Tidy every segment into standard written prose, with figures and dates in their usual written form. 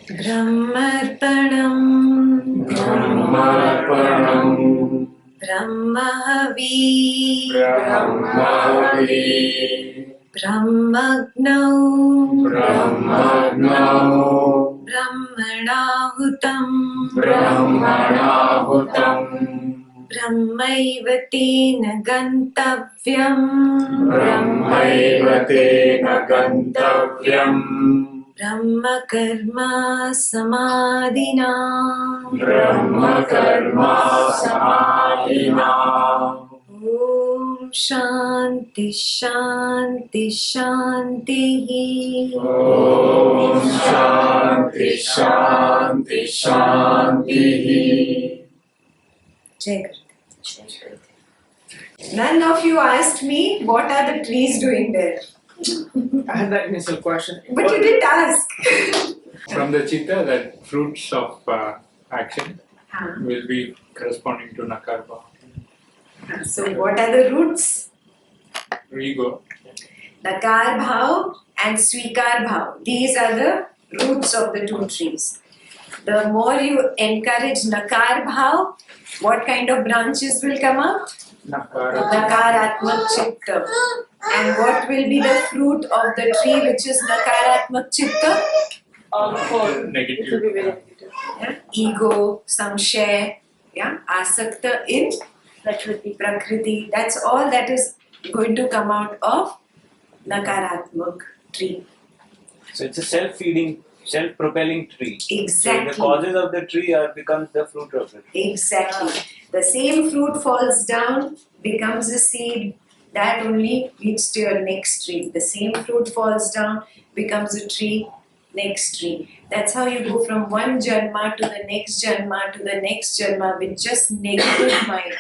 Brahmarpanam Brahmahavi Brahmagnau Brahmanahutam Brahmaivate Nagantavyam Brahma karma samadhina Om Shanti Shanti Shanti Jai Guru. None of you asked me what are the trees doing there. I had that initial question. But you didn't ask. From the chitta, that fruits of action will be corresponding to Nakarva. So what are the roots? Ego. Nakar bhav and Swikar bhav. These are the roots of the two trees. The more you encourage Nakar bhav, what kind of branches will come out? Nakaratmak Chitta. And what will be the fruit of the tree which is Nakaratmak Chitta? All four. Negative. It will be very negative. Yeah? Ego, samshaya, yeah? Asakta in Prakriti. That's all that is going to come out of Nakaratmak tree. So it's a self-feeding, self-propelling tree. Exactly. So the causes of the tree becomes the fruit of it. Exactly. The same fruit falls down, becomes a seed, that only leads to your next tree. The same fruit falls down, becomes a tree, next tree. That's how you go from one janma to the next janma to the next janma with just negative mind.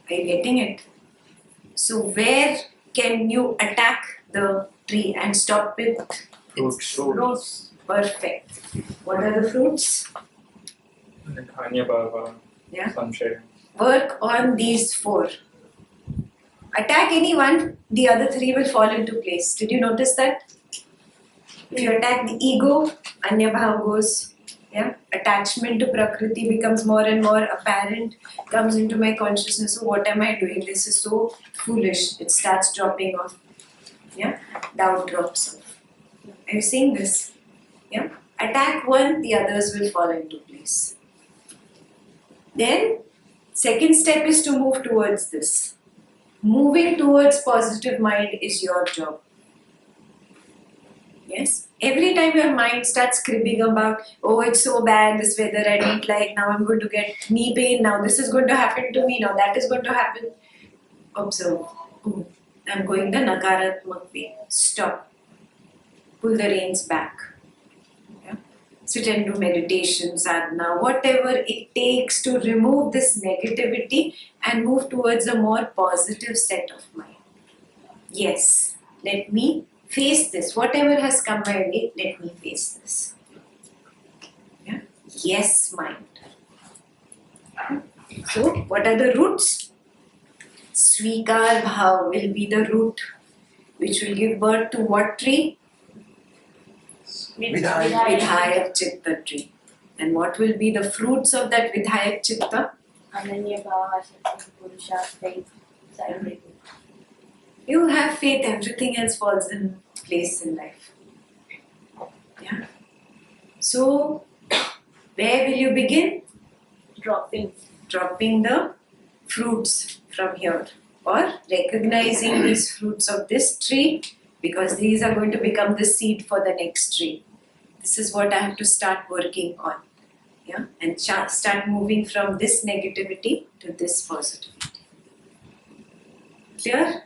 Are you getting it? So where can you attack the tree and stop it? Fruits. Perfect. What are the fruits? Anyabhava. Yeah. Samshaya. Work on these four. Attack any one, the other three will fall into place. Did you notice that? If you attack the ego, Anyabhav goes. Yeah? Attachment to Prakriti becomes more and more apparent, comes into my consciousness. So what am I doing? This is so foolish. It starts dropping off. Yeah? Doubt drops off. Are you seeing this? Yeah? Attack one, the others will fall into place. Then, second step is to move towards this. Moving towards positive mind is your job. Yes? Every time your mind starts cribbing about, oh, it's so bad, this weather I don't like, now I'm going to get knee pain, now this is going to happen to me, now that is going to happen. Observe. Oh, I'm going the Nakaratmak way. Stop. Pull the reins back. Yeah? Sit and do meditation, sadhana, whatever it takes to remove this negativity and move towards a more positive set of mind. Yes, let me face this. Whatever has come my way, let me face this. Yeah? Yes, mind. So, what are the roots? Swikar bhav will be the root which will give birth to what tree? Vidhayak Chitta tree. And what will be the fruits of that Vidhayak Chitta? You have faith, everything else falls in place in life. Yeah. So, where will you begin? Dropping the fruits from here, or recognizing these fruits of this tree, because these are going to become the seed for the next tree. This is what I have to start working on. Yeah? And start moving from this negativity to this positivity. Clear?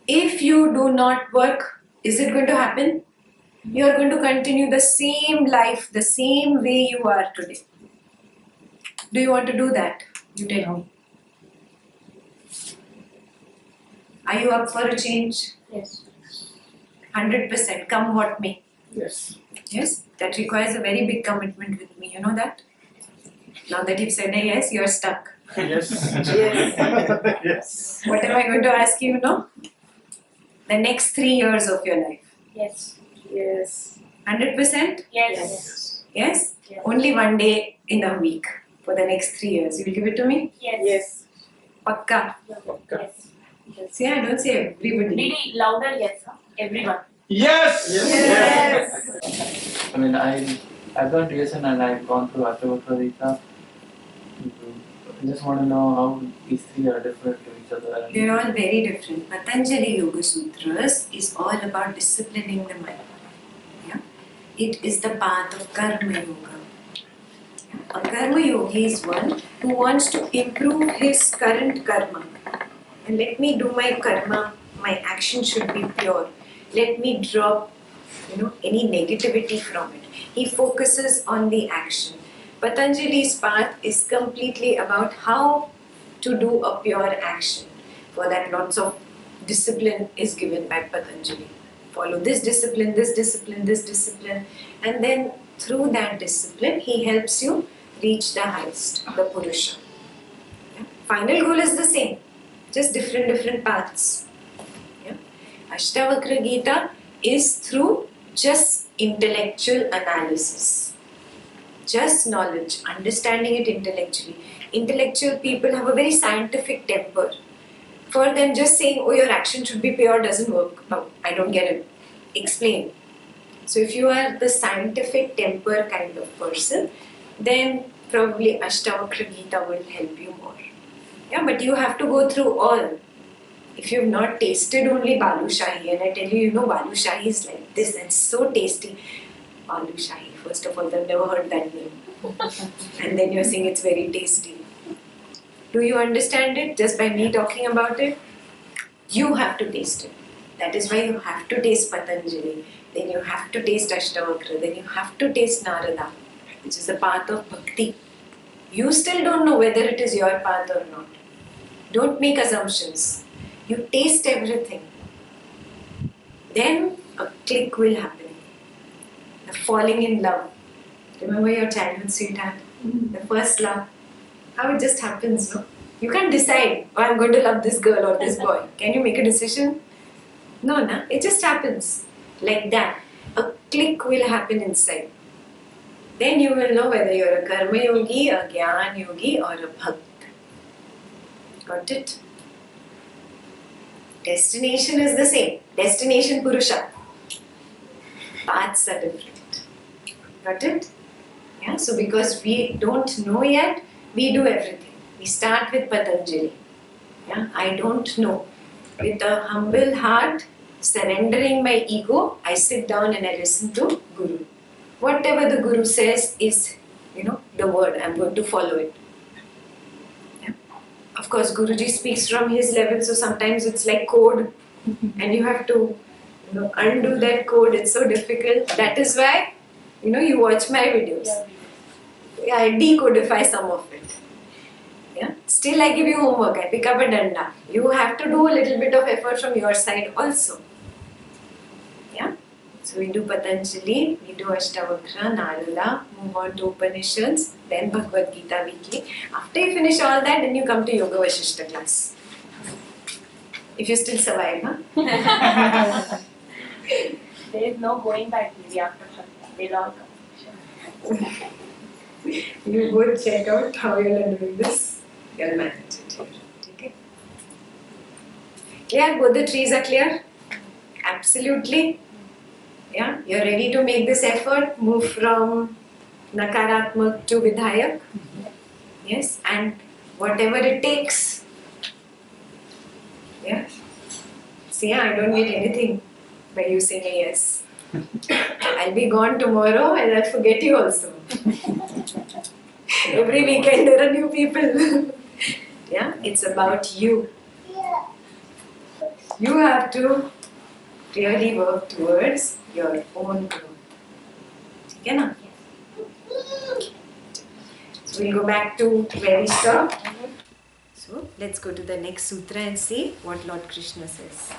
If you do not work, is it going to happen? You are going to continue the same life, the same way you are today. Do you want to do that? You tell me. Are you up for a change? Yes. 100%. Come what may. Yes. Yes? That requires a very big commitment with me. You know that? Now that you've said a yes, you're stuck. Yes. Yes. What am I going to ask you now? The next 3 years of your life. Yes. Yes. 100%? Yes. Yes? Yes. Only one day in a week for the next 3 years. You will give it to me? Yes. Pakka. Yes. See, I don't say everybody. Really louder, yes, huh? Everyone. Yes! I mean, I've done TSN and I've gone through Ashtavakra Gita. I just want to know how these three are different to each other. They're all very different. Patanjali Yoga Sutras is all about disciplining the mind. Yeah? It is the path of Karma Yoga. A Karma Yogi is one who wants to improve his current karma. And let me do my karma, my action should be pure. Let me drop any negativity from it. He focuses on the action. Patanjali's path is completely about how to do a pure action. For that, lots of discipline is given by Patanjali. Follow this discipline, this discipline, this discipline, and then through that discipline, he helps you reach the highest, the Purusha. Yeah? Final goal is the same, just different paths. Yeah? Ashtavakra Gita is through just intellectual analysis, just knowledge, understanding it intellectually. Intellectual people have a very scientific temper. For them, just saying, oh, your action should be pure doesn't work. No, I don't get it. Explain. So if you are the scientific temper kind of person, then probably Ashtavakra Gita will help you more. Yeah, but you have to go through all. If you have not tasted only Balu Shahi, and I tell you, Balu Shahi is like this and so tasty. Balu Shahi, first of all, I've never heard that name. And then you're saying it's very tasty. Do you understand it just by me talking about it? You have to taste it. That is why you have to taste Patanjali. Then you have to taste Ashtavakra. Then you have to taste Narada, which is the path of bhakti. You still don't know whether it is your path or not. Don't make assumptions. You taste everything. Then a click will happen. The falling in love. Remember your childhood sweetheart? The first love. How it just happens, no? You can't decide, oh, I'm going to love this girl or this boy. Can you make a decision? No, na? It just happens. Like that. A click will happen inside. Then you will know whether you're a Karma Yogi, a Gyan Yogi or a Bhakt. Got it? Destination is the same. Destination Purusha. Paths are different. Got it? Yeah, so because we don't know yet, we do everything. We start with Patanjali. Yeah, I don't know. With a humble heart, surrendering my ego, I sit down and I listen to Guru. Whatever the Guru says is, the word. I'm going to follow it. Yeah. Of course, Guruji speaks from his level, so sometimes it's like code, and you have to, undo that code. It's so difficult. That is why, you watch my videos. Yeah, I decodify some of it. Yeah. Still, I give you homework. I pick up a danda. You have to do a little bit of effort from your side also. Yeah. So we do Patanjali, we do Ashtavakra, Narada, move on to Upanishads, then Bhagavad Gita weekly. After you finish all that, then you come to Yoga Vashishta class. If you still survive, huh? There is no going back maybe after Shakti. They'll all come. You go check out how you are doing this. You'll manage it here. Okay? Clear? Both the trees are clear? Absolutely. Yeah? You're ready to make this effort? Move from Nakaratmak to Vidhayak? Yes? And whatever it takes. Yeah? See, I don't get anything by you saying a yes. I'll be gone tomorrow and I'll forget you also. Every weekend there are new people. Yeah, it's about you. You have to really work towards your own growth. Okay, na? So we'll go back to where we stopped. So let's go to the next sutra and see what Lord Krishna says.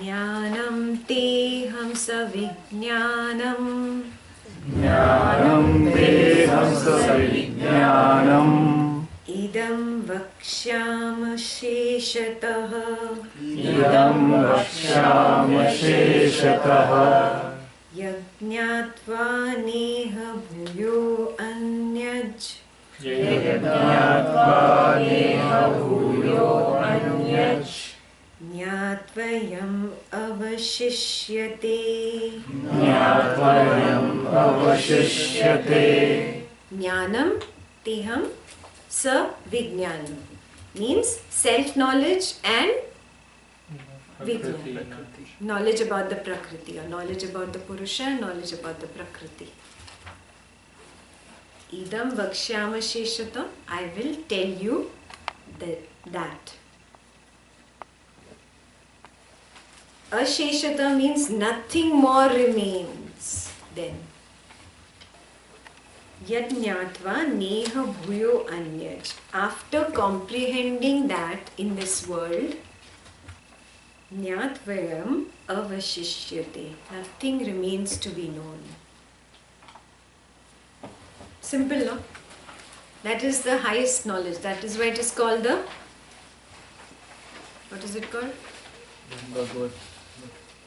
Jnanam teham savijnanam Jnanam teham savijnanam idam vakshami वक्ष्यामः शेषतः इदं वक्ष्यामशेषतः यज्ञात्वा नेह भूयो अन्यज् यज्ञात्वा नेह भूयो अन्यच् ज्ञात्वयम् अवशिष्यते. ज्ञात्वयम् अवशिष्यते. Jnanam teham sa Vignan means self-knowledge and Vignan. Knowledge about the Prakriti or knowledge about the Purusha, knowledge about the Prakriti. Idam vakshyama sheshata, I will tell you that. Asheshata means nothing more remains then. Yajñātva neha bhuyo anyaj. After comprehending that in this world, Jñātvayam avashishyate. Nothing remains to be known. Simple, no? That is the highest knowledge. That is why it is called the... What is it called? Bhagawad.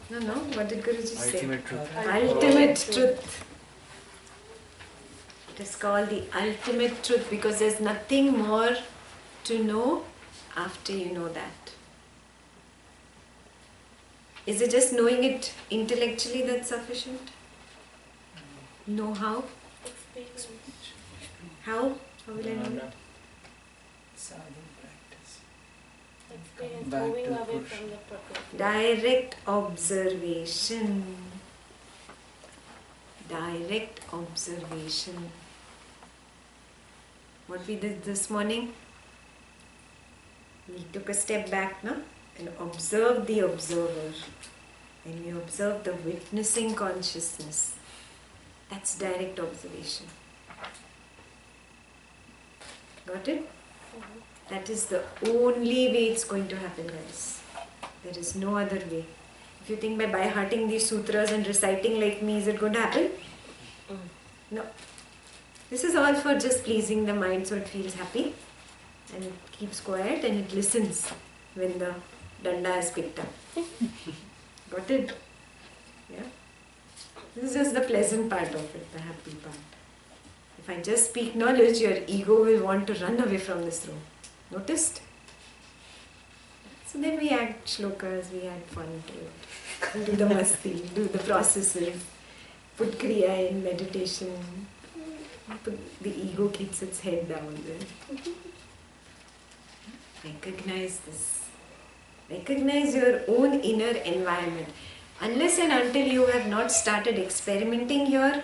No. What did Guruji say? Ultimate truth. Ultimate truth. It is called the ultimate truth because there is nothing more to know after you know that. Is it just knowing it intellectually that's sufficient? Know how? Experience. How? How will I know it? Experience Back moving to away Purusha. from the Prakriti. Direct observation. Direct observation. What we did this morning? We took a step back, no? And observed the observer. And we observed the witnessing consciousness. That's direct observation. Got it? That is the only way it's going to happen, guys. There is no other way. If you think by hearting these sutras and reciting like me, is it going to happen? No. This is all for just pleasing the mind so it feels happy and it keeps quiet and it listens when the danda is picked up. Got it? Yeah? This is just the pleasant part of it, the happy part. If I just speak knowledge, your ego will want to run away from this room. Noticed? So then we add shlokas, we add fun to it. Do the masti, do the processes, put kriya in meditation. The ego keeps its head down there. Recognize this. Recognize your own inner environment. Unless and until you have not started experimenting here,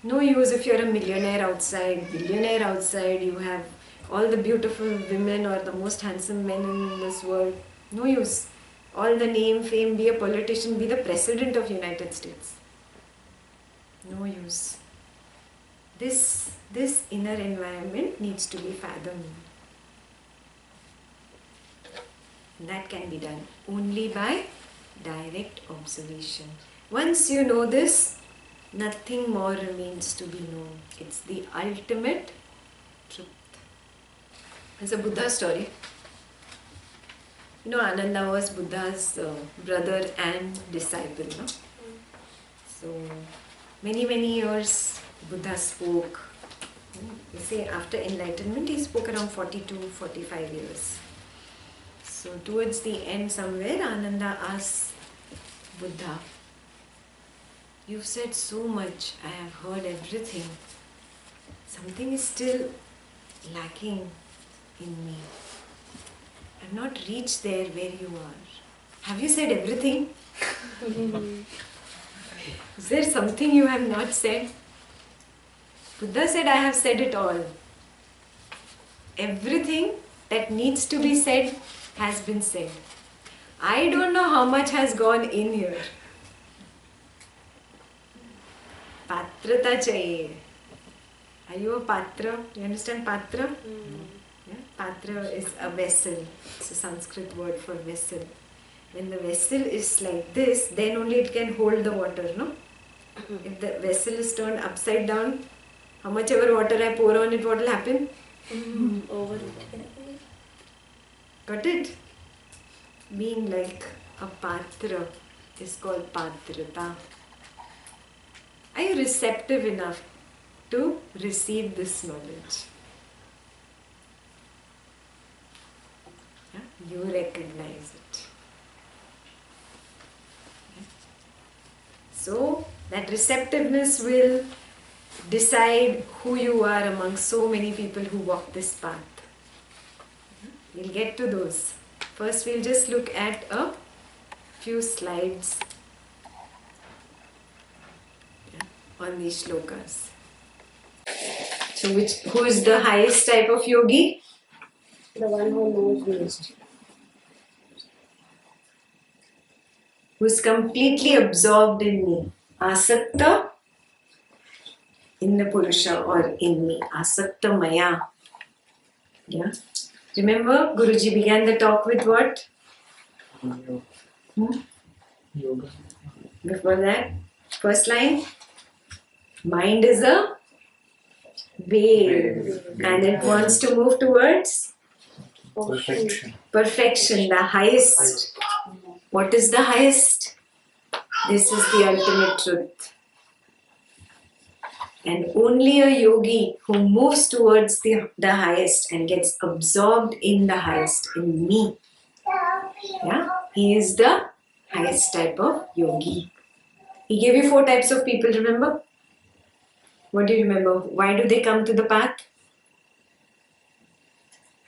no use if you're a millionaire outside, billionaire outside, you have all the beautiful women or the most handsome men in this world. No use. All the name, fame, be a politician, be the president of United States. No use. This inner environment needs to be fathomed. That can be done only by direct observation. Once you know this, nothing more remains to be known. It's the ultimate truth. It's a Buddha story. You know, Ananda was Buddha's brother and disciple. No? So, many years Buddha spoke. They say after enlightenment he spoke around 42-45 years. So towards the end somewhere Ananda asked Buddha, "You've said so much, I have heard everything. Something is still lacking in me. I've not reached there where you are. Have you said everything? Is there something you have not said?" Buddha said, "I have said it all. Everything that needs to be said has been said. I don't know how much has gone in here. Patrata chahiye. Are you a patra? You understand patra? Yeah? Patra is a vessel. It's a Sanskrit word for vessel. When the vessel is like this, then only it can hold the water, no? If the vessel is turned upside down, how much ever water I pour on it, what will happen? Over it. Got it? Being like a patra is called patrata. Are you receptive enough to receive this knowledge? Yeah? You recognize it. So that receptiveness will decide who you are among so many people who walk this path. We'll get to those. First we'll just look at a few slides on these shlokas. So who is the highest type of yogi? The one who knows most. Who is completely absorbed in me. Asakta in the Purusha or in me. Asakta Maya. Yeah. Remember, Guruji began the talk with what? Yoga. Before that, first line. Mind is a wave and it wants to move towards Perfection. perfection, the highest. What is the highest? This is the ultimate truth. And only a yogi who moves towards the highest and gets absorbed in the highest, in me. Yeah, he is the highest type of yogi. He gave you 4 types of people, remember? What do you remember? Why do they come to the path?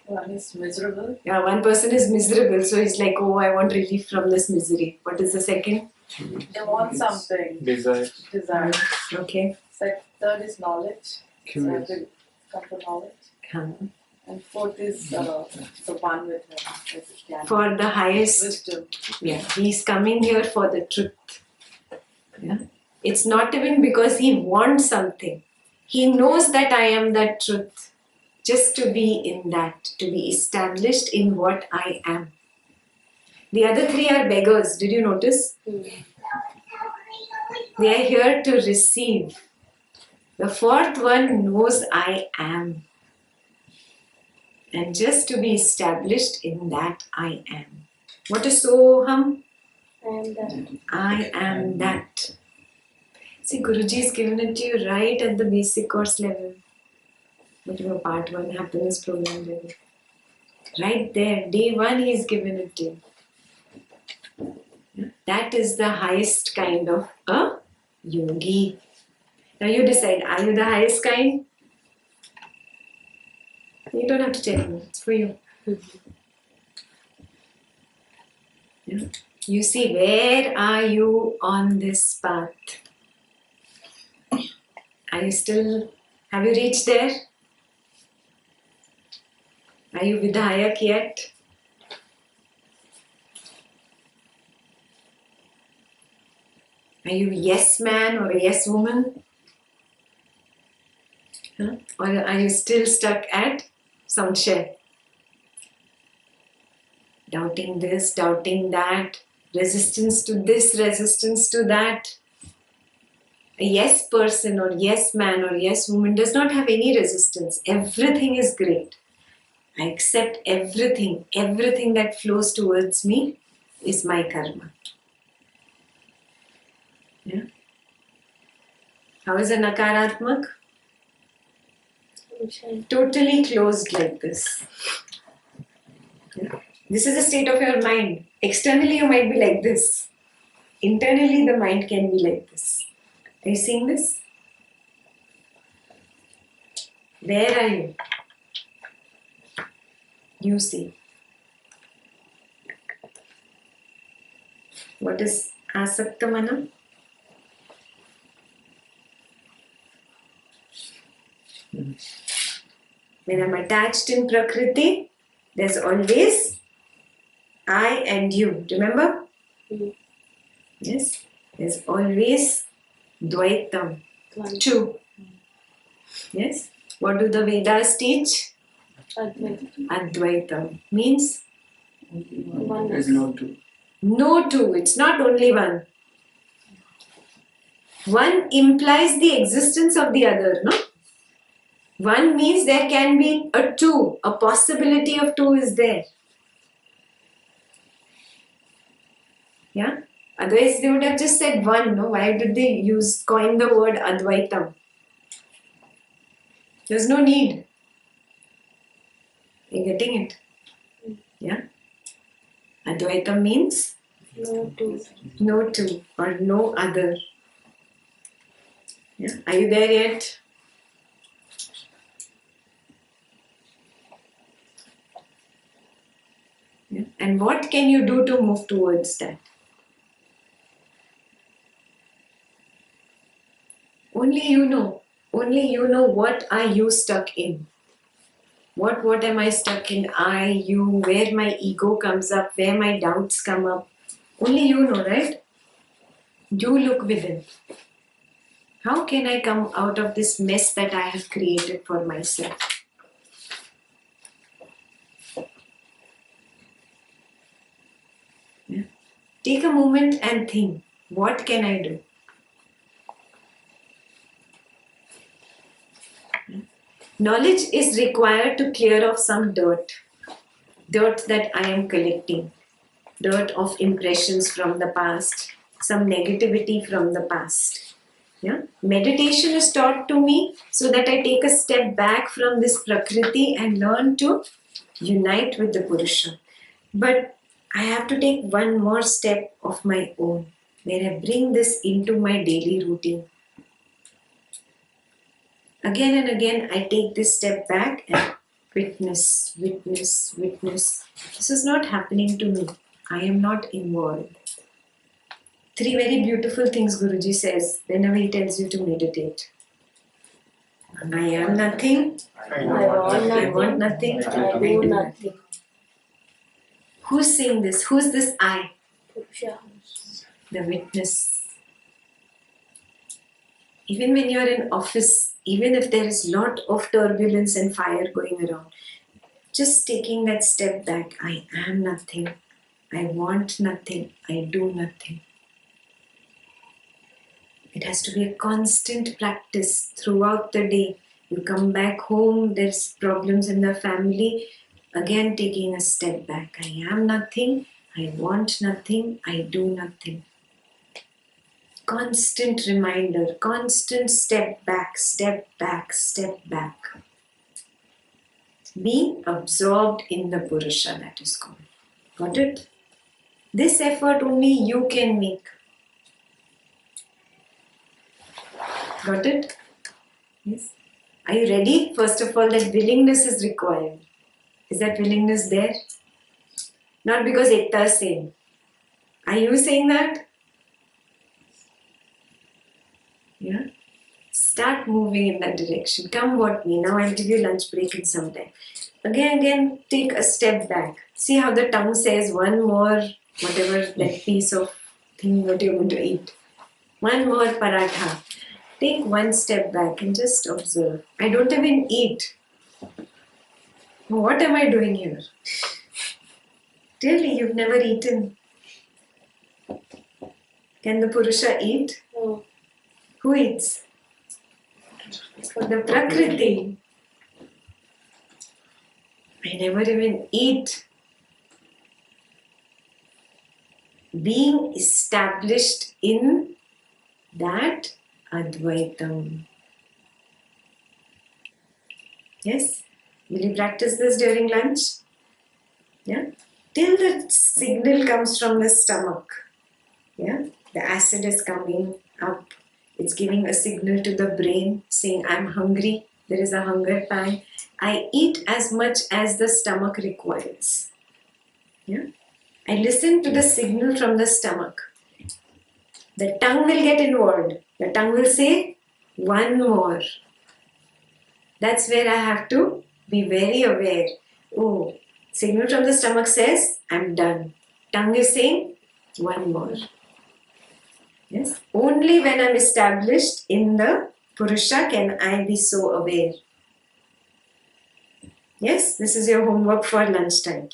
One is miserable. Yeah, one person is miserable, so he's like, oh, I want relief from this misery. What is the second? They want something. Desire. Desire. Okay. Third is knowledge. So I Curious. have to come to knowledge. Come. And fourth is the one with him. For the highest. Wisdom. Yeah, he's coming here for the truth. Yeah. It's not even because he wants something. He knows that I am that truth. Just to be in that, to be established in what I am. The other 3 are beggars. Did you notice? They are here to receive. The 4th one knows I am. And just to be established in that I am. What is Soham? I am that. See, Guruji has given it to you right at the basic course level. Whatever part 1 happiness program level. Right there, day 1 he has given it to you. That is the highest kind of a yogi. Now you decide, are you the highest kind? You don't have to tell me, it's for you. Yeah. You see, where are you on this path? Are you still, have you reached there? Are you Vidhayak yet? Are you a yes man or a yes woman? Huh? Or are you still stuck at Samshay? Doubting this, doubting that, resistance to this, resistance to that. A yes person or yes man or yes woman does not have any resistance. Everything is great. I accept everything. Everything that flows towards me is my karma. Yeah. How is a nakaratmak? Totally closed like this. Yeah. This is the state of your mind. Externally you might be like this. Internally the mind can be like this. Are you seeing this? Where are you? You see. What is asakta mana? When I'm attached in Prakriti, there's always I and you. Remember? Yes. There's always Dvaitam. 2. Yes. What do the Vedas teach? Advaitam. Means? There's no two. No 2. It's not only one. One implies the existence of the other, no? One means there can be a 2. A possibility of 2 is there. Yeah? Otherwise, they would have just said one, no? Why did they coin the word Advaitam? There's no need. You're getting it? Yeah? Advaitam means No two. no two or no other. Yeah? Are you there yet? Yeah? And what can you do to move towards that? Only you know. Only you know what are you stuck in. What am I stuck in? I, you, where my ego comes up, where my doubts come up. Only you know, right? You look within. How can I come out of this mess that I have created for myself? Yeah. Take a moment and think, what can I do? Knowledge is required to clear off some dirt that I am collecting, dirt of impressions from the past, some negativity from the past. Yeah? Meditation is taught to me so that I take a step back from this Prakriti and learn to unite with the Purusha. But I have to take one more step of my own, where I bring this into my daily routine. Again and again, I take this step back and witness. This is not happening to me. I am not involved. 3 very beautiful things Guruji says whenever he tells you to meditate. I am nothing. I want nothing. I do nothing. Who's saying this? Who's this I? Purusha. The witness. Even when you're in office, even if there is lot of turbulence and fire going around, just taking that step back. I am nothing. I want nothing. I do nothing. It has to be a constant practice throughout the day. You come back home, there's problems in the family. Again, taking a step back. I am nothing. I want nothing. I do nothing. Constant reminder, constant step back. Being absorbed in the Purusha, that is called. Got it? This effort only you can make. Got it? Yes. Are you ready? First of all, that willingness is required. Is that willingness there? Not because Ekta is saying. Are you saying that? Yeah. Start moving in that direction. Come what may. Now I'll give you lunch break in some time. Again, take a step back. See how the tongue says one more, whatever that piece of thing what you're going to eat. One more paratha. Take one step back and just observe. I don't even eat. What am I doing here? Really, you've never eaten. Can the Purusha eat? No. Who eats? The Prakriti. I never even eat. Being established in that Advaitam. Yes? Will you practice this during lunch? Yeah? Till the signal comes from the stomach. Yeah? The acid is coming up. It's giving a signal to the brain saying, I'm hungry. There is a hunger time. I eat as much as the stomach requires. Yeah? I listen to the signal from the stomach. The tongue will get involved. The tongue will say, one more. That's where I have to be very aware. Oh, signal from the stomach says, I'm done. Tongue is saying, one more. Yes. Only when I'm established in the Purusha can I be so aware. Yes, this is your homework for lunchtime.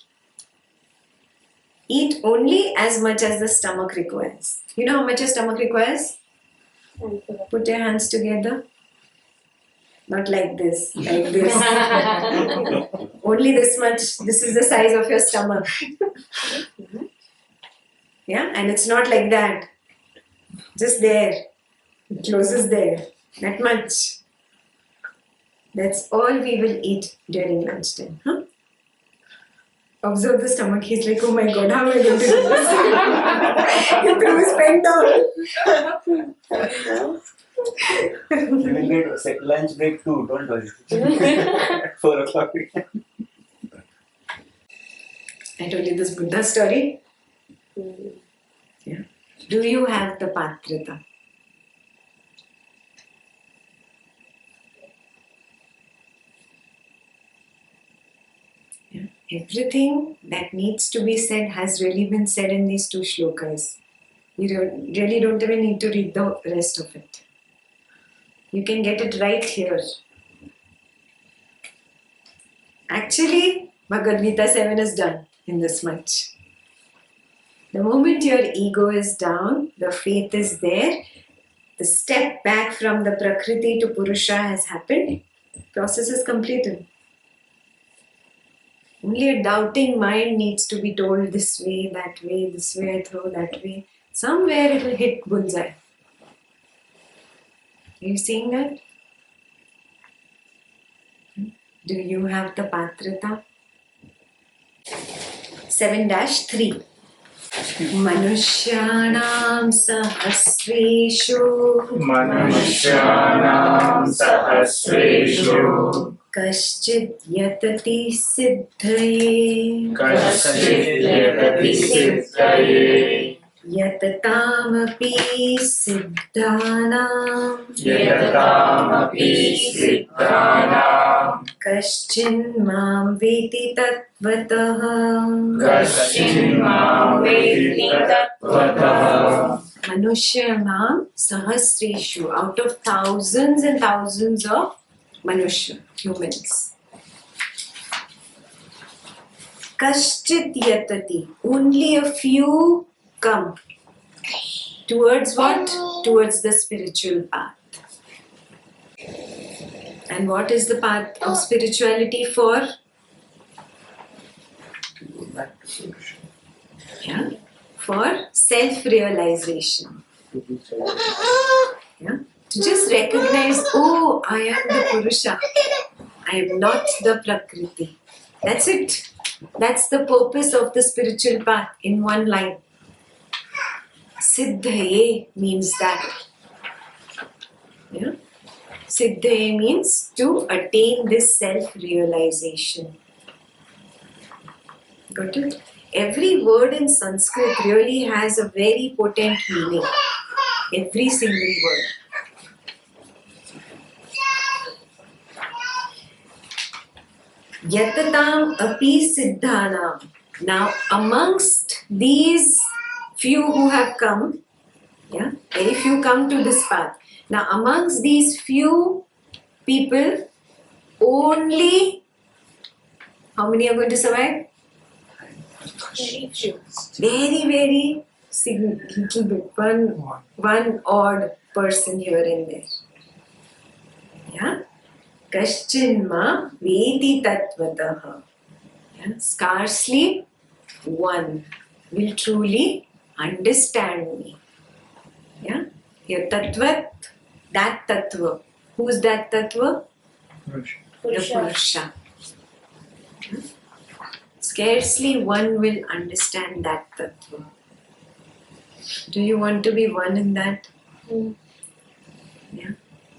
Eat only as much as the stomach requires. You know how much your stomach requires? Put your hands together. Not like this, like this. Only this much. This is the size of your stomach. Yeah, and it's not like that. Just there. It closes there. That much. That's all we will eat during lunchtime. Huh? Observe the stomach. He's like, oh my god, how am I going to do this? You threw his pen down. You will get a lunch break too, don't worry. 4 o'clock. I told you this Buddha story. Hmm. Yeah. Do you have the patrita? Yeah. Everything that needs to be said has really been said in these 2 shlokas. You really don't even need to read the rest of it. You can get it right here. Actually, Bhagavad Gita 7 is done in this much. The moment your ego is down, the faith is there, the step back from the Prakriti to Purusha has happened, process is completed. Only a doubting mind needs to be told this way, this way I throw, that way. Somewhere it will hit bullseye. Are you seeing that? Do you have the patrita? 7-3. Manusyanam sahasreshu kaschid yatati siddhaye yatataamapi siddhanam kaschin mam veti tatvatah Manusyanam sahasreshu, out of thousands and thousands of Manushya, humans. Kaschit yatati, only a few come. Towards what? Towards the spiritual path. And what is the path of spirituality for? Yeah, for self-realization. Yeah, to just recognize, oh, I am the Purusha. I am not the Prakriti. That's it. That's the purpose of the spiritual path in one line. Siddhaye means that. Yeah. Siddhaye means to attain this self-realization. Got it? Every word in Sanskrit really has a very potent meaning. Every single word. Yatatam api siddhanam. Now, amongst these few who have come, yeah, very few come to this path. Now, amongst these few people, only how many are going to survive? Very few. Very, very little bit. One odd person here and there. Yeah. Kaschinma vedi tatvatah. Yeah. Scarcely one will truly understand me. Yeah. Here tatvat, that tattva. Who's that tattva? The Purusha. Yeah. Scarcely one will understand that tattva. Do you want to be one in that? Yeah.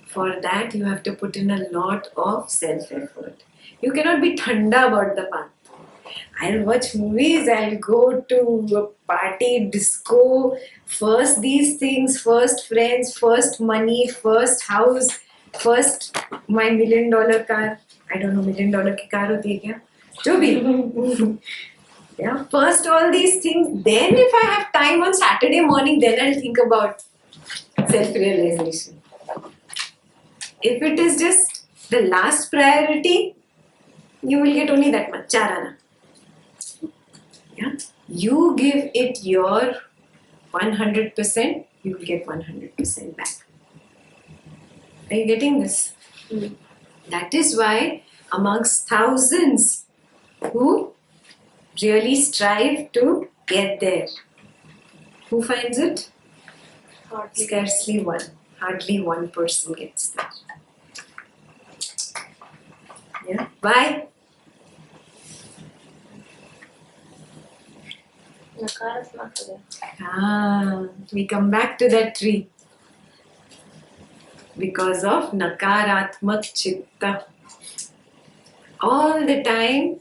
For that, you have to put in a lot of self-effort. You cannot be thanda about the path. I'll watch movies, I'll go to a party, disco, first these things, first friends, first money, first house, first my $1 million car. I don't know, $1 million की car होती है क्या? जो भी. Yeah, first all these things. Then if I have time on Saturday morning, then I'll think about self-realization. If it is just the last priority, you will get only that much, charana. Yeah, you give it your 100%, you will get 100% back. Are you getting this? That is why amongst thousands who really strive to get there, Who finds it? Hardly. Scarcely one. Hardly one person gets that. Yeah. Why? Nakaratmaka. We come back to that tree. Because of nakaratmak chitta. All the time,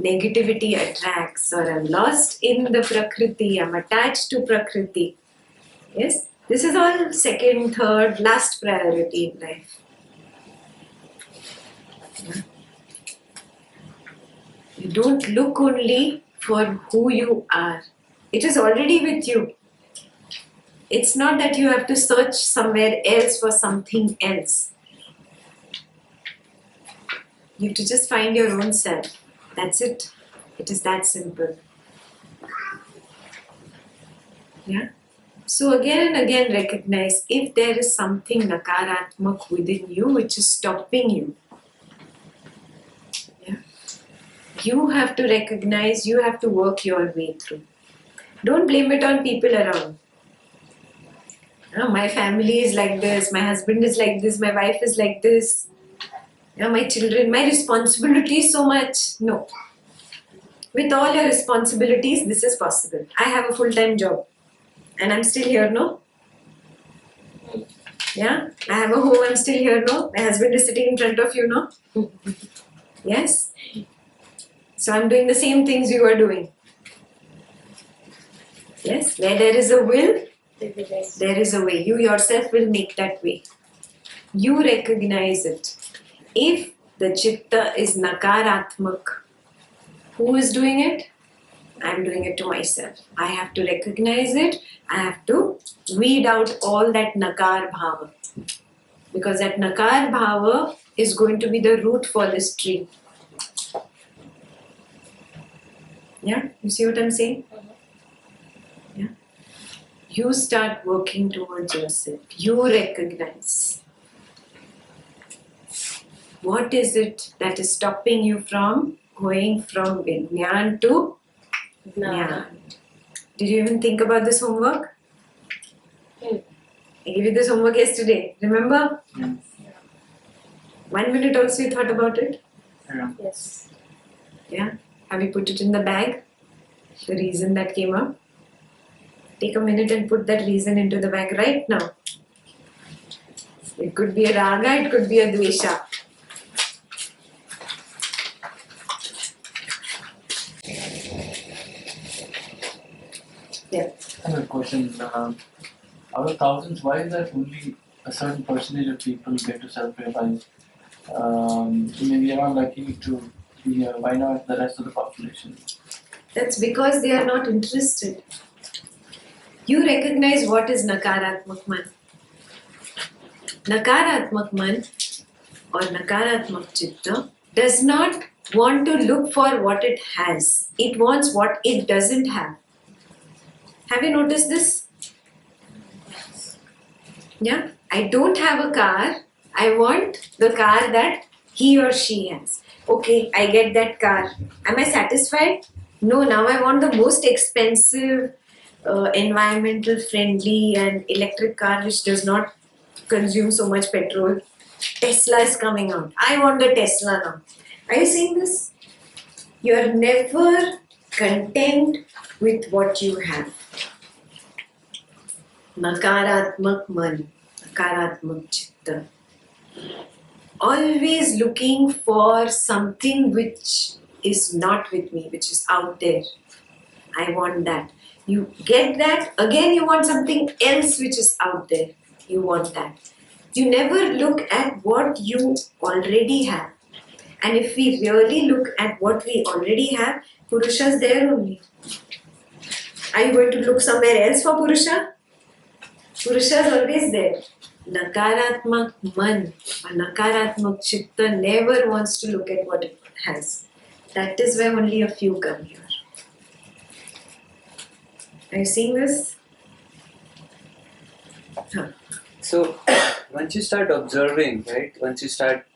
negativity attracts, or I'm lost in the prakriti, I'm attached to prakriti. Yes, this is all second, third, last priority in life. Yeah. You don't look only for who you are, it is already with you. It's not that you have to search somewhere else for something else. You have to just find your own self. That's it. It is that simple. Yeah. So again and again recognize if there is something nakaratmak within you which is stopping you. Yeah. You have to recognize, you have to work your way through. Don't blame it on people around. My family is like this, my husband is like this, my wife is like this. My children, my responsibility is so much. No. With all your responsibilities, this is possible. I have a full-time job and I'm still here, no? Yeah? I have a home, I'm still here, no? My husband is sitting in front of you, no? Yes? So I'm doing the same things you are doing. Yes? Where there is a will, there is a way. You yourself will make that way. You recognize it. If the chitta is nakaratmak, who is doing it? I am doing it to myself. I have to recognize it. I have to weed out all that nakar bhava. Because that nakar bhava is going to be the root for this tree. Yeah? You see what I'm saying? Yeah? You start working towards yourself. You recognize. What is it that is stopping you from going from Vignan to Jnana? Did you even think about this homework? I gave you this homework yesterday. Remember? Yes. 1 minute also you thought about it? Yeah. Yes. Yeah? Have you put it in the bag? The reason that came up? Take a minute and put that reason into the bag right now. It could be a raga, it could be a dvesha. Yeah. I have a question. Out of thousands, why is that only a certain percentage of people get to self-realize? Maybe you're not lucky to be here. Why not the rest of the population? That's because they are not interested. You recognize what is nakaratmak man. Nakaratmak man or nakaratmak chitta does not want to look for what it has. It wants what it doesn't have. Have you noticed this? Yeah? I don't have a car. I want the car that he or she has. Okay, I get that car. Am I satisfied? No, now I want the most expensive, environmental friendly and electric car which does not consume so much petrol. Tesla is coming out. I want the Tesla now. Are you seeing this? You are never content with what you have. Nakaratmak man, nakaratmak chitta. Always looking for something which is not with me, which is out there. I want that. You get that, again you want something else which is out there. You want that. You never look at what you already have. And if we really look at what we already have, Purusha is there only. Are you going to look somewhere else for Purusha? Purusha is always there. Nakaratmak man or nakaratmak chitta never wants to look at what it has. That is why only a few come here. Are you seeing this? Huh. So, once you start observing, right, once you start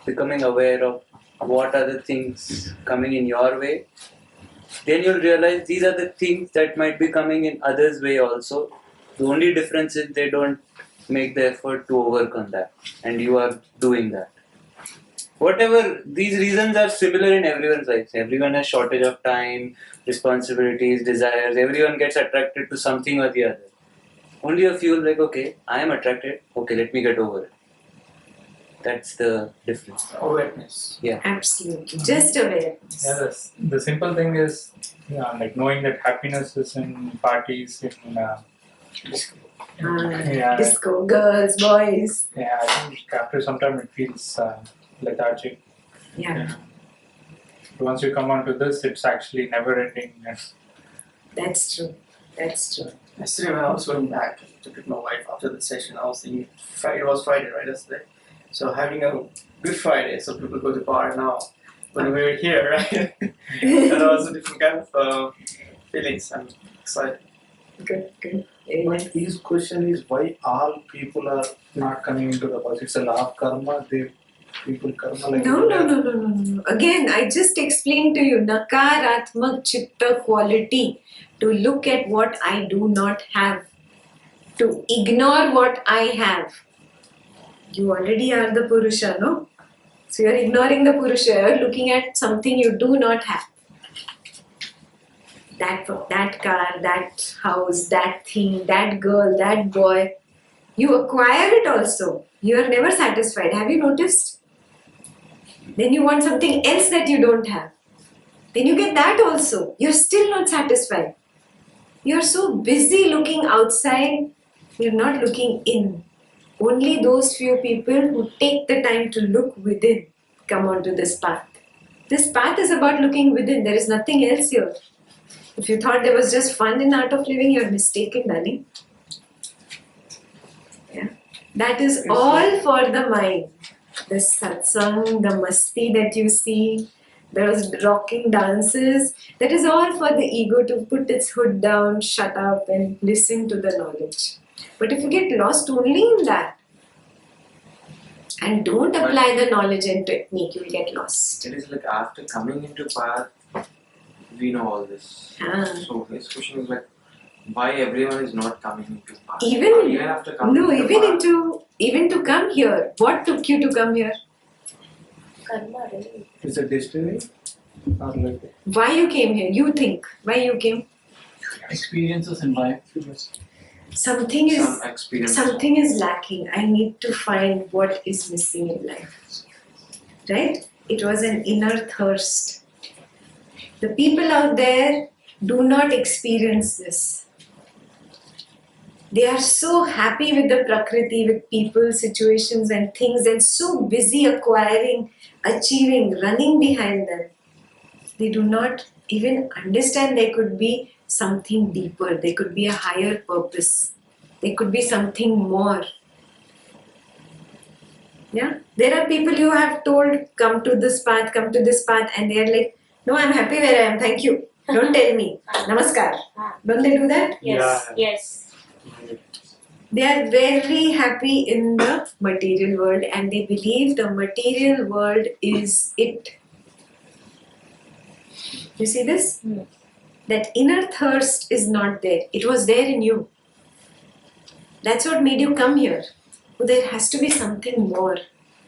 becoming aware of what are the things coming in your way, then you'll realize these are the things that might be coming in others' way also. The only difference is they don't make the effort to overcome that, and you are doing that. Whatever, these reasons are similar in everyone's life. Everyone has shortage of time, responsibilities, desires. Everyone gets attracted to something or the other. Only a few like, okay, I am attracted. Okay, let me get over it. That's the difference. Awareness. Absolutely. Just awareness. Yeah, the simple thing is, like knowing that happiness is in parties, in yeah, Disco, girls, boys. yeah. I think after some time it feels lethargic. Yeah, Once you come onto this, it's actually never ending. that's true. That's true. Yesterday when I was going back to pick my wife after the session, I was thinking it was Friday, right? Yesterday. So having a Good Friday, so people go to bar now. When we were here, right? And also different kind of feelings. I'm excited. Good, good. Very But nice. his question is why all people are not coming into the bus. It's a law of karma. People karma like No. Again, I just explained to you nakaratmak chitta quality, to look at what I do not have, to ignore what I have. You already are the Purusha, no? So you're ignoring the Purusha, you're looking at something you do not have. That car, that house, that thing, that girl, that boy. You acquire it also. You are never satisfied. Have you noticed? Then you want something else that you don't have. Then you get that also. You're still not satisfied. You're so busy looking outside, you're not looking in. Only those few people who take the time to look within come onto this path. This path is about looking within. There is nothing else here. If you thought there was just fun in Art of Living, you're mistaken, darling. Yeah. That is all for the mind. The satsang, the masti that you see, those rocking dances, that is all for the ego to put its hood down, shut up and listen to the knowledge. But if you get lost only in that and don't apply the knowledge and technique, you will get lost. It is like after coming into path, we know all this. So his question is like, why everyone is not coming into path? Even after coming no, into path, even to come here. What took you to come here? Karma, really. It's a destiny or like Why you came here? You think why you came? Experiences in life. Something some experience. is lacking. I need to find what is missing in life. Right? It was an inner thirst. The people out there do not experience this. They are so happy with the Prakriti, with people, situations and things, and so busy acquiring, achieving, running behind them. They do not even understand there could be something deeper. There could be a higher purpose. There could be something more. Yeah? There are people you have told, come to this path, and they are like, no, I'm happy where I am, thank you. Don't tell me. Namaskar. Don't they do that? Yes, yes. They are very happy in the material world and they believe the material world is it. You see this? That inner thirst is not there. It was there in you. That's what made you come here. But there has to be something more.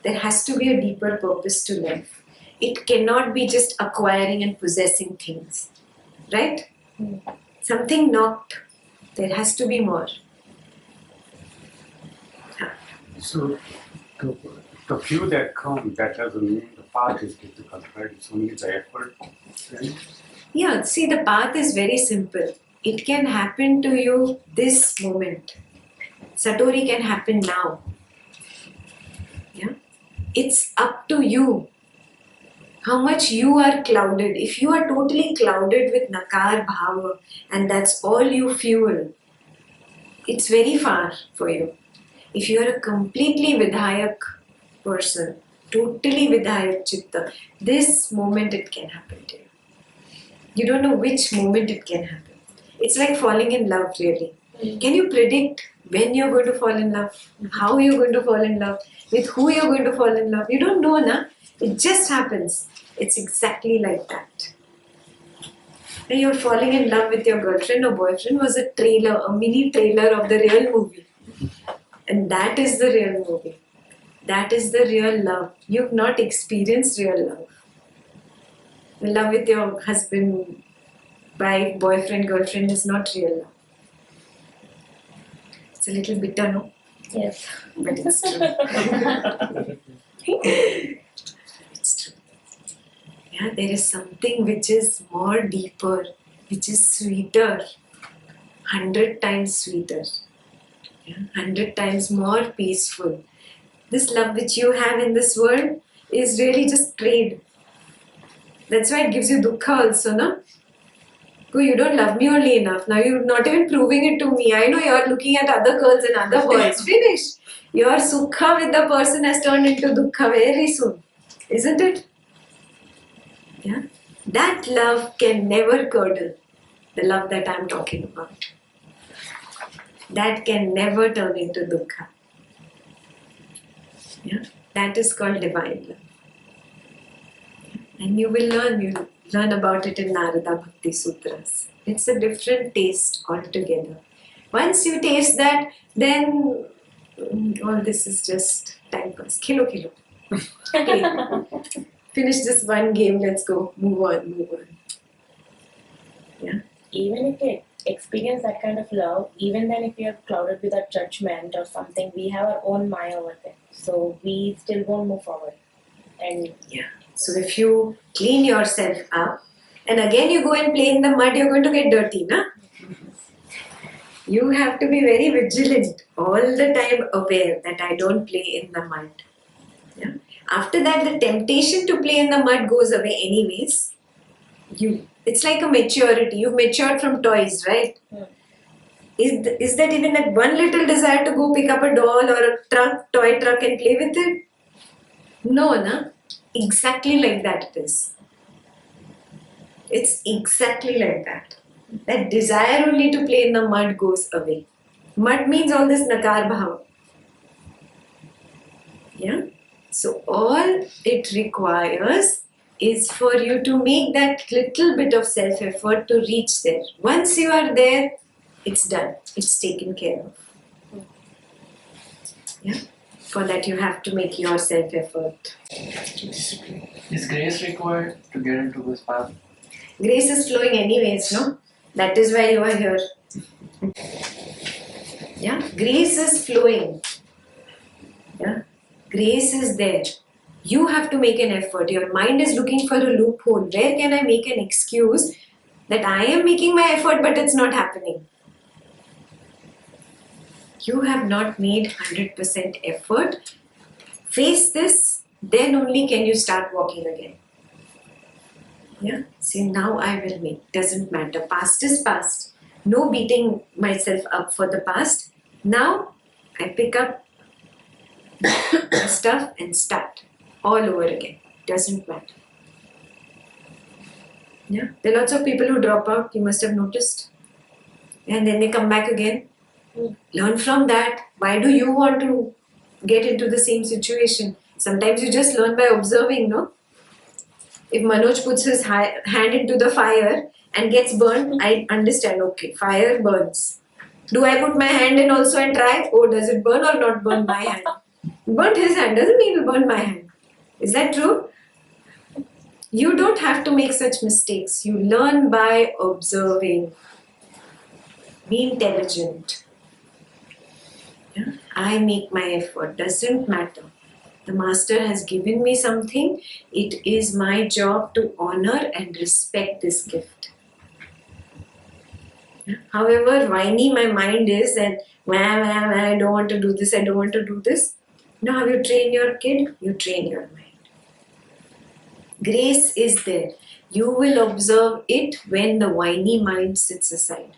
There has to be a deeper purpose to life. It cannot be just acquiring and possessing things. Right? Something knocked. There has to be more. So, the few that come, that doesn't mean the path is difficult, right? It's only the effort. Right? Yeah, see, the path is very simple. It can happen to you this moment. Satori can happen now. Yeah? It's up to you. How much you are clouded. If you are totally clouded with nakar bhava and that's all you fuel, it's very far for you. If you are a completely vidhayak person, totally vidhayak chitta, this moment it can happen to you. You don't know which moment it can happen. It's like falling in love, really. Can you predict when you're going to fall in love? How you're going to fall in love? With who you're going to fall in love? You don't know, na? It just happens. It's exactly like that. And you're falling in love with your girlfriend or boyfriend was a trailer, a mini trailer of the real movie. And that is the real movie. That is the real love. You've not experienced real love. The love with your husband, wife, boyfriend, girlfriend is not real love. It's a little bitter, no? Yes. But it's true. It's true. Yeah, there is something which is more deeper, which is sweeter, 100 times sweeter, 100 times more peaceful. This love which you have in this world is really just trade. That's why it gives you dukkha also, no? Oh, you don't love me only enough. Now you're not even proving it to me. I know you're looking at other girls and other boys. Finish. Your sukha with the person has turned into dukkha very soon. Isn't it? Yeah. That love can never curdle. The love that I'm talking about. That can never turn into dukkha. Yeah. That is called divine love. And you will learn about it in Narada Bhakti Sutras. It's a different taste altogether. Once you taste that, then all this is just time pass. Kilo. Okay. Finish this one game, let's go. Move on. Yeah. Even if you experience that kind of love, even then if you are clouded with a judgment or something, we have our own maya over there. So we still won't move forward. And yeah. So if you clean yourself up and again you go and play in the mud, you're going to get dirty, na? You have to be very vigilant, all the time aware that I don't play in the mud. Yeah. After that, the temptation to play in the mud goes away anyways. It's like a maturity. You've matured from toys, right? Is that even that one little desire to go pick up a doll or a toy truck and play with it? No, na? Exactly like that it is. It's exactly like that. That desire only to play in the mud goes away. Mud means all this nakar bhava. Yeah? So all it requires is for you to make that little bit of self-effort to reach there. Once you are there, it's done. It's taken care of. Yeah? For that you have to make your self-effort. Is grace required to get into this path? Grace is flowing anyways, no? That is why you are here. Yeah? Grace is flowing. Yeah? Grace is there. You have to make an effort. Your mind is looking for a loophole. Where can I make an excuse that I am making my effort but it's not happening? You have not made 100% effort. Face this, then only can you start walking again. Yeah? See, now I will make. Doesn't matter. Past is past. No beating myself up for the past. Now I pick up stuff and start all over again. Doesn't matter. Yeah? There are lots of people who drop out, you must have noticed. And then they come back again. Learn from that. Why do you want to get into the same situation? Sometimes you just learn by observing, no? If Manoj puts his hand into the fire and gets burned, I understand, okay, fire burns. Do I put my hand in also and try? Oh, does it burn or not burn my hand? Burnt his hand doesn't mean it will burn my hand. Is that true? You don't have to make such mistakes. You learn by observing. Be intelligent. Yeah? I make my effort. Doesn't matter. The master has given me something. It is my job to honor and respect this gift. However whiny my mind is and I don't want to do this, I don't want to do this. Now how you train your kid? You train your mind. Grace is there. You will observe it when the whiny mind sits aside.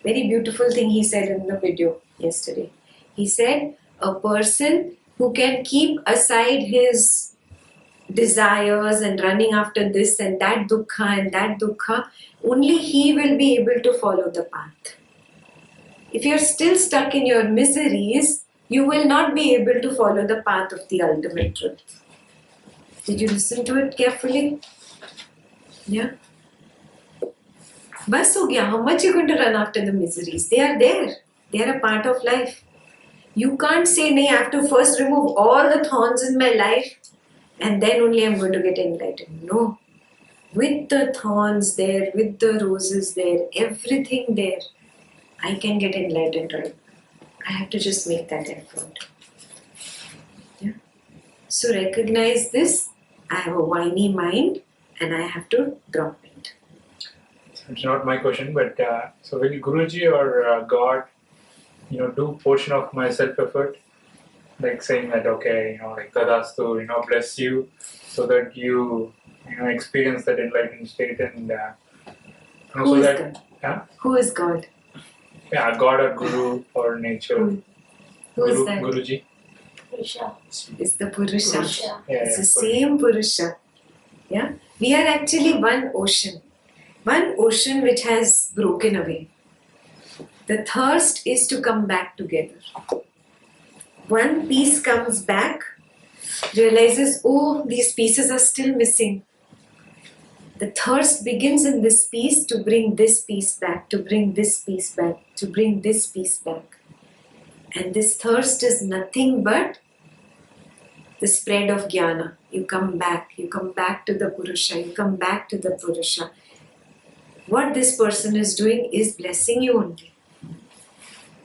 Very beautiful thing he said in the video yesterday. He said, a person who can keep aside his desires and running after this and that dukkha, only he will be able to follow the path. If you're still stuck in your miseries, you will not be able to follow the path of the ultimate truth. Did you listen to it carefully? Yeah? Bas ho gaya. How much you going to run after the miseries? They are there. They are a part of life. You can't say, "Nahi, I have to first remove all the thorns in my life and then only I'm going to get enlightened." No. With the thorns there, with the roses there, everything there, I can get enlightened, right? I have to just make that effort. Yeah. So recognize this. I have a whiny mind and I have to drop it. It's not my question, but so will Guruji or God, do portion of my self-effort, like saying that, okay, like Tadastu, bless you, so that you, experience that enlightened state and Who so is that, God? yeah, Who is God? yeah, God or Guru or nature, Who is that? Guruji, Purusha. It's the Purusha. Purusha. It's the Purusha. same Purusha. Yeah? We are actually one ocean. One ocean which has broken away. The thirst is to come back together. One piece comes back, realizes, oh, these pieces are still missing. The thirst begins in this piece to bring this piece back, to bring this piece back, to bring this piece back. And this thirst is nothing but the spread of Jnana. You come back to the Purusha, you come back to the Purusha. What this person is doing is blessing you only.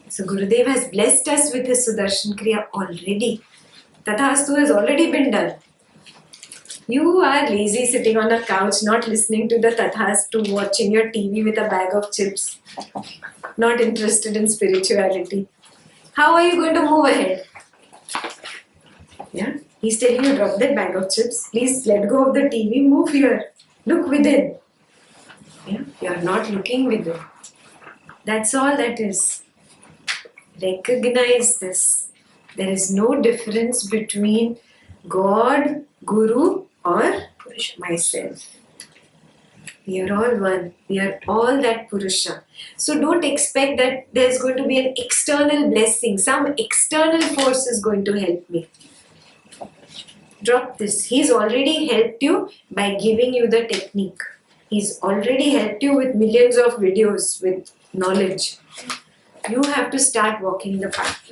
So Gurudev has blessed us with his Sudarshan Kriya already. Tathastu has already been done. You are lazy sitting on a couch, not listening to the Tathastu, watching your TV with a bag of chips, not interested in spirituality. How are you going to move ahead? Yeah, he's telling you, drop that bag of chips. Please let go of the TV, move here. Look within. Yeah, you are not looking within. That's all that is. Recognize this. There is no difference between God, Guru, or myself. We are all one. We are all that Purusha. So don't expect that there's going to be an external blessing. Some external force is going to help me. Drop this. He's already helped you by giving you the technique. He's already helped you with millions of videos with knowledge. You have to start walking the path.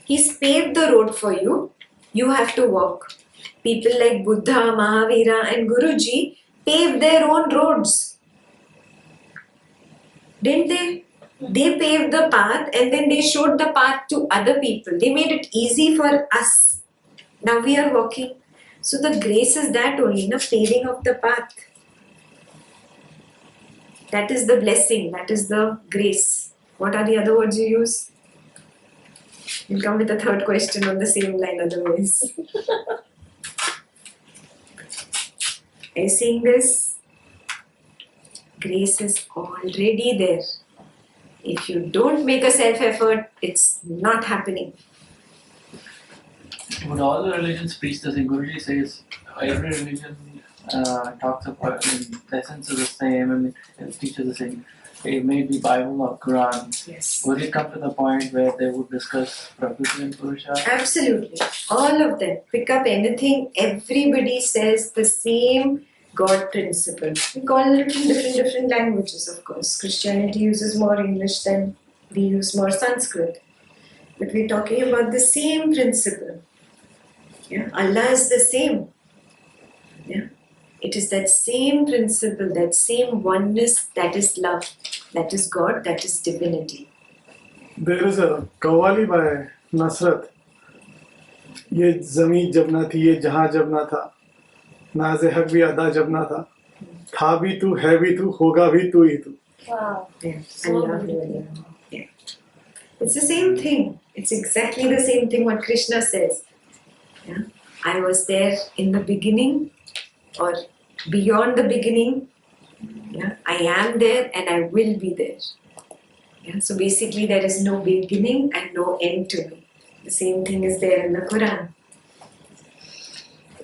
He's paved the road for you. You have to walk. People like Buddha, Mahavira and Guruji paved their own roads. Didn't they? They paved the path and then they showed the path to other people. They made it easy for us. Now we are walking. So the grace is that only, the paving of the path. That is the blessing. That is the grace. What are the other words you use? We'll come with a third question on the same line otherwise. Are you seeing this? Grace is already there. If you don't make a self-effort, it's not happening. But all the religions preach the same. Guruji says every religion talks about, the essence is the same, it teaches the same. It may be Bible or Quran. Yes. Would it come to the point where they would discuss Prakriti and Purusha? Absolutely. All of them. Pick up anything. Everybody says the same God principle. We call it in different languages, of course. Christianity uses more English than we use more Sanskrit. But we're talking about the same principle. Yeah? Allah is the same. Yeah? It is that same principle, that same oneness, that is love, that is God, that is divinity. There is a Qawwali by Nasrat. ये ज़मीं जब ना थी, ये जहां जब ना था, नाज़े हक भी अदा जब ना था भी तू, है भी तू, होगा भी तू ही तू. Wow. Yeah. So Allah. beautiful. Yeah. It's the same thing. It's exactly the same thing what Krishna says. Yeah? I was there in the beginning or beyond the beginning. Yeah? I am there and I will be there. Yeah? So basically there is no beginning and no end to me. The same thing is there in the Quran.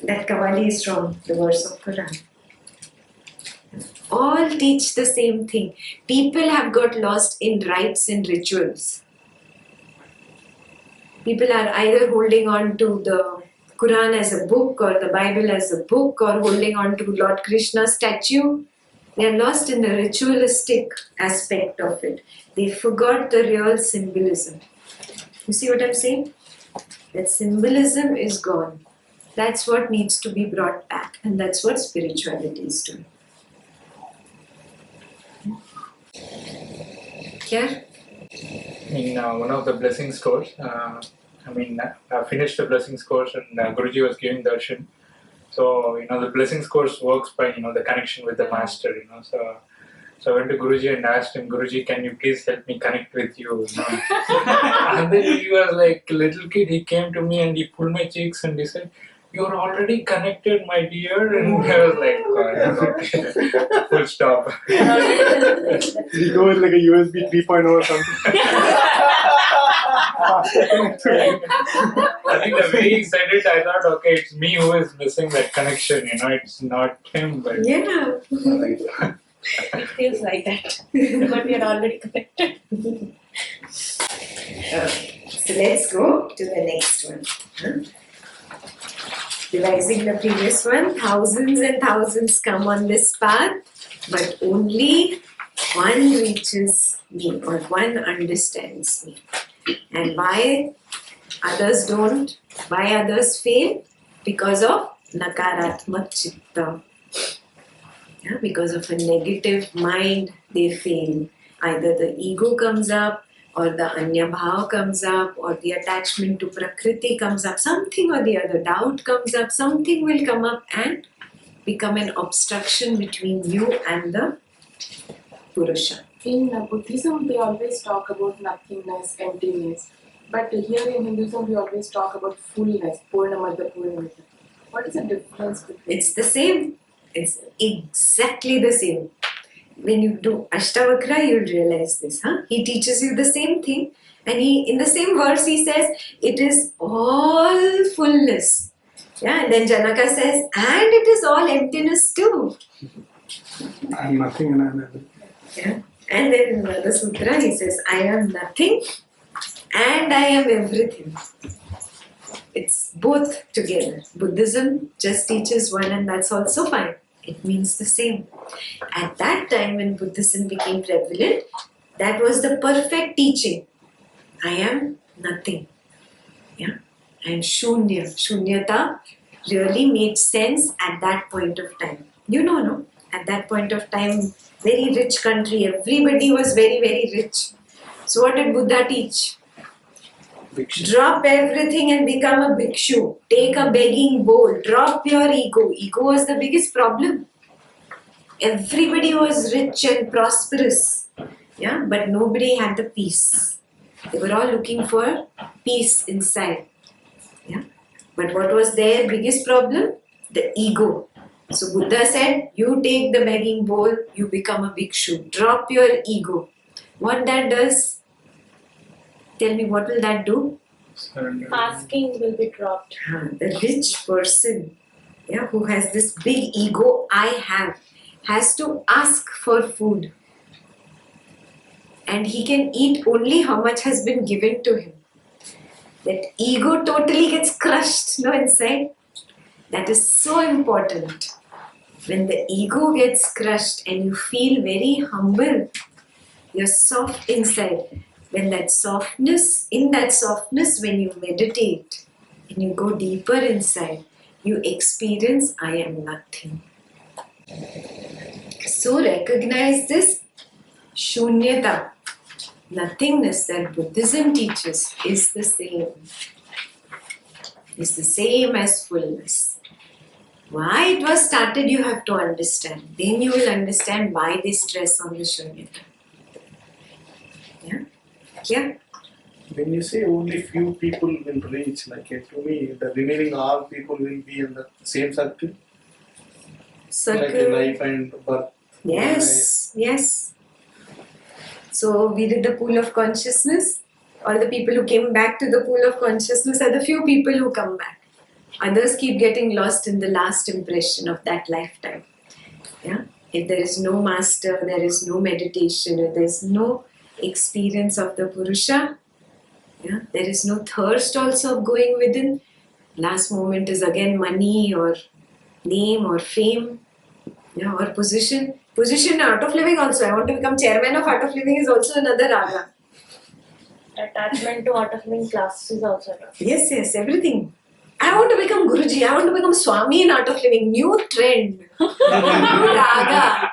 That Qawwali is from the verse of Quran. All teach the same thing. People have got lost in rites and rituals. People are either holding on to the Quran as a book or the Bible as a book or holding on to Lord Krishna's statue. They are lost in the ritualistic aspect of it. They forgot the real symbolism. You see what I'm saying? That symbolism is gone. That's what needs to be brought back, and that's what spirituality is doing. Yeah? In one of the blessings course, I finished the blessings course and Guruji was giving darshan. So, the blessings course works by, the connection with the master, So I went to Guruji and asked him, Guruji, can you please help me connect with you? And then he was like a little kid, he came to me and he pulled my cheeks and he said, you're already connected, my dear. And I was like, okay. Full stop. You go with like a USB 3.0 or something. I think the way he said it, I thought, okay, it's me who is missing that connection, it's not him. But Yeah. It feels like that. But we are already connected. So let's go to the next one. Revising the previous one, thousands and thousands come on this path, but only one reaches me or one understands me. And why others don't? Why others fail? Because of nakaratmak chitta. Yeah, because of a negative mind, they fail. Either the ego comes up, or the anya bhav comes up, or the attachment to prakriti comes up, something or the other, doubt comes up, something will come up and become an obstruction between you and the Purusha. In Buddhism, they always talk about nothingness, emptiness. But here in Hinduism, we always talk about fullness, Purnamada, Purnamada. What is the difference between? It's the same. It's exactly the same. When you do Ashtavakra, you'll realize this. He teaches you the same thing, and in the same verse he says, it is all fullness. Yeah, and then Janaka says, and it is all emptiness too. I am nothing and I am everything. Yeah. And then in another sutra he says, I am nothing and I am everything. It's both together. Buddhism just teaches one, and that's also fine. It means the same. At that time when Buddhism became prevalent, that was the perfect teaching. I am nothing. Yeah? I am shunya. Shunyata really made sense at that point of time. No? At that point of time, very rich country, everybody was very, very rich. So what did Buddha teach? Drop everything and become a bhikshu. Take a begging bowl. Drop your ego. Ego was the biggest problem. Everybody was rich and prosperous. Yeah, but nobody had the peace. They were all looking for peace inside. Yeah, but what was their biggest problem? The ego. So Buddha said, you take the begging bowl, you become a bhikshu. Drop your ego. What that does? Tell me, what will that do? Asking will be dropped. The rich person, who has this big ego I have, has to ask for food. And he can eat only how much has been given to him. That ego totally gets crushed, inside. That is so important. When the ego gets crushed and you feel very humble, you're soft inside. When that softness, when you meditate and you go deeper inside, you experience I am nothing. So recognize this shunyata, nothingness that Buddhism teaches is the same. It's the same as fullness. Why it was started, you have to understand. Then you will understand why they stress on the shunyata. Yeah. When you say only few people will reach, to me, the remaining all people will be in the same circle. Circle. Like in life and birth. Yes. So we did the pool of consciousness. All the people who came back to the pool of consciousness are the few people who come back. Others keep getting lost in the last impression of that lifetime. Yeah. If there is no master, there is no meditation, if there is no experience of the Purusha, there is no thirst also of going within. Last moment is again money or name or fame, or position. Position Art of Living also. I want to become chairman of Art of Living is also another raga. Attachment to art of living classes is also a raga. Yes, everything. I want to become Guruji. I want to become Swami in Art of Living. New trend. New raga.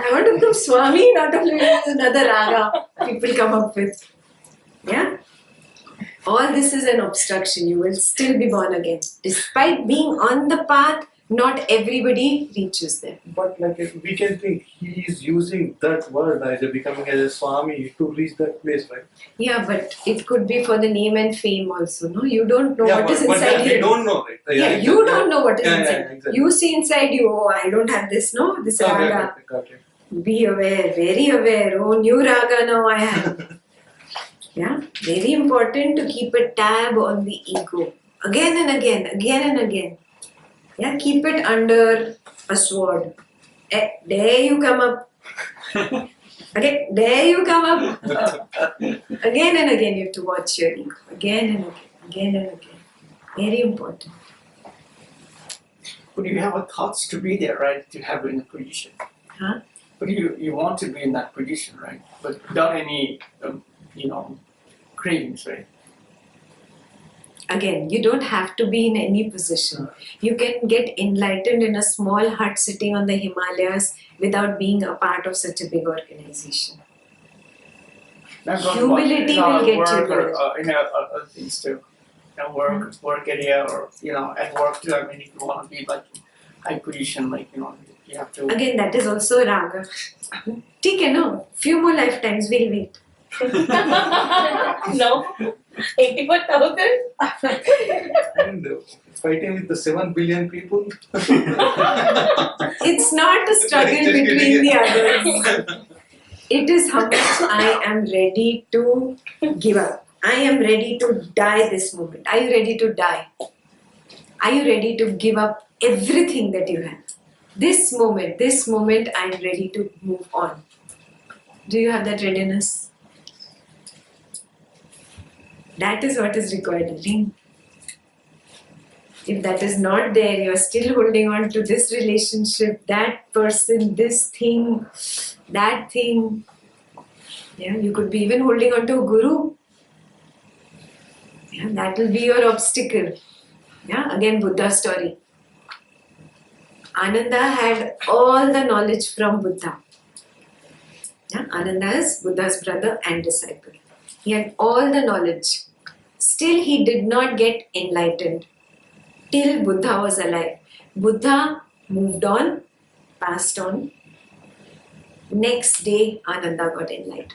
I want to become Swami in Art of Living is another raga people come up with. Yeah? All this is an obstruction. You will still be born again. Despite being on the path, not everybody reaches there. But like we can think he is using that word as a becoming as a Swami to reach that place, right? Yeah, but it could be for the name and fame also, no? You don't know what is but inside that you. we don't know, right? Yeah, you don't know what is Yeah, inside. yeah, exactly. You see inside you, oh, I don't have this, no? This raga. Got it. Be aware, very aware. Oh, new raga now I have. Yeah, very important to keep a tab on the ego. Again and again, again and again. Yeah, keep it under a sword. There you come up. Okay, there you come up. Again and again you have to watch your ego. Again and again, again and again. Very important. But you have a thoughts to be there, right? To have in a position. Huh? But you want to be in that position, right? But without any, cravings, right? Again, you don't have to be in any position. You can get enlightened in a small hut sitting on the Himalayas without being a part of such a big organization. Not talking Humility about, will get you work there. or other things too. Work area or at work too. I mean, if you want to be like high position, you have to. Again, that is also raga. ठीक है no? Few more lifetimes we'll wait. No, 84,000. And fighting with the 7 billion people. It's not a struggle Just between kidding. the others. It is how much I am ready to give up. I am ready to die this moment. Are you ready to die? Are you ready to give up everything that you have? This moment, I am ready to move on. Do you have that readiness? That is what is required, Ring. If that is not there, you are still holding on to this relationship, that person, this thing, that thing. Yeah, you could be even holding on to a guru. Yeah, that will be your obstacle. Yeah, again, Buddha story. Ananda had all the knowledge from Buddha. Yeah, Ananda is Buddha's brother and disciple. He had all the knowledge. Still, he did not get enlightened till Buddha was alive. Buddha moved on, passed on. Next day, Ananda got enlightened.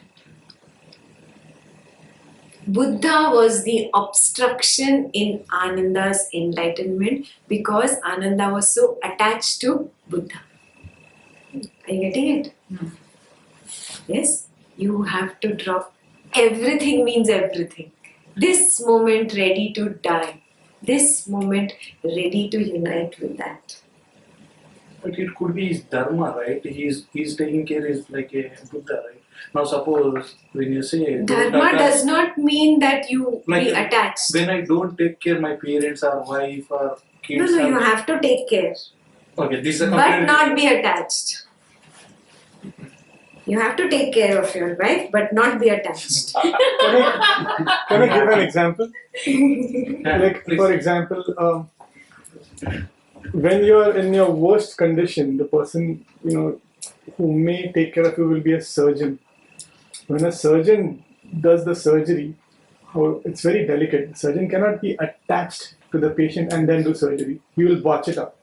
Buddha was the obstruction in Ananda's enlightenment because Ananda was so attached to Buddha. Are you getting it? Yes? You have to drop. Everything means everything. This moment ready to die. This moment ready to unite with that. But it could be his dharma, right? He's taking care is like a Buddha, right? Now suppose when you say Dharma does not mean that you be attached. When I don't take care my parents or wife or kids. No, you have to take care. Okay, this is a But not be attached. You have to take care of your wife, but not be attached. Can I give an example? For example, when you are in your worst condition, the person who may take care of you will be a surgeon. When a surgeon does the surgery, it's very delicate. The surgeon cannot be attached to the patient and then do surgery. He will botch it up.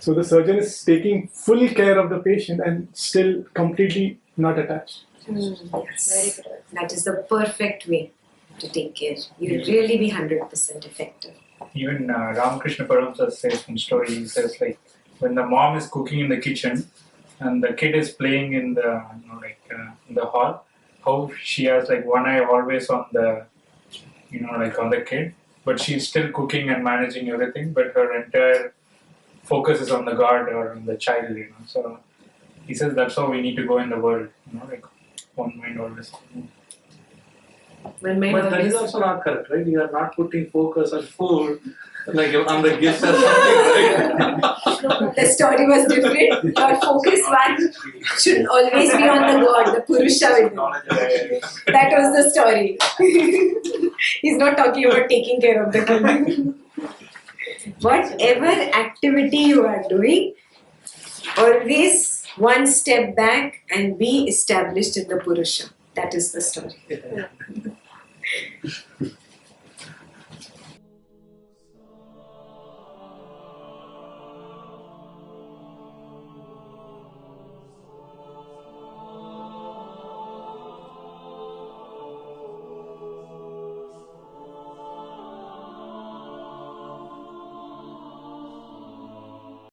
So the surgeon is taking full care of the patient and still completely not attached. Yes. That is the perfect way to take care. You'll really be 100% effective. Even Ramakrishna Paramsa says in story, he says like when the mom is cooking in the kitchen and the kid is playing in the in the hall, how she has like one eye always on the on the kid, but she's still cooking and managing everything, but her entire focus is on the God or on the child, So he says that's how we need to go in the world, one mind always. One mind But that always. is also not correct, right? You are not putting focus on food Like I'm the gift or something, right? The story was different. Your focus one should always be on the God, the Purusha within. That was the story. He's not talking about taking care of the kid. Whatever activity you are doing, always one step back and be established in the Purusha. That is the story.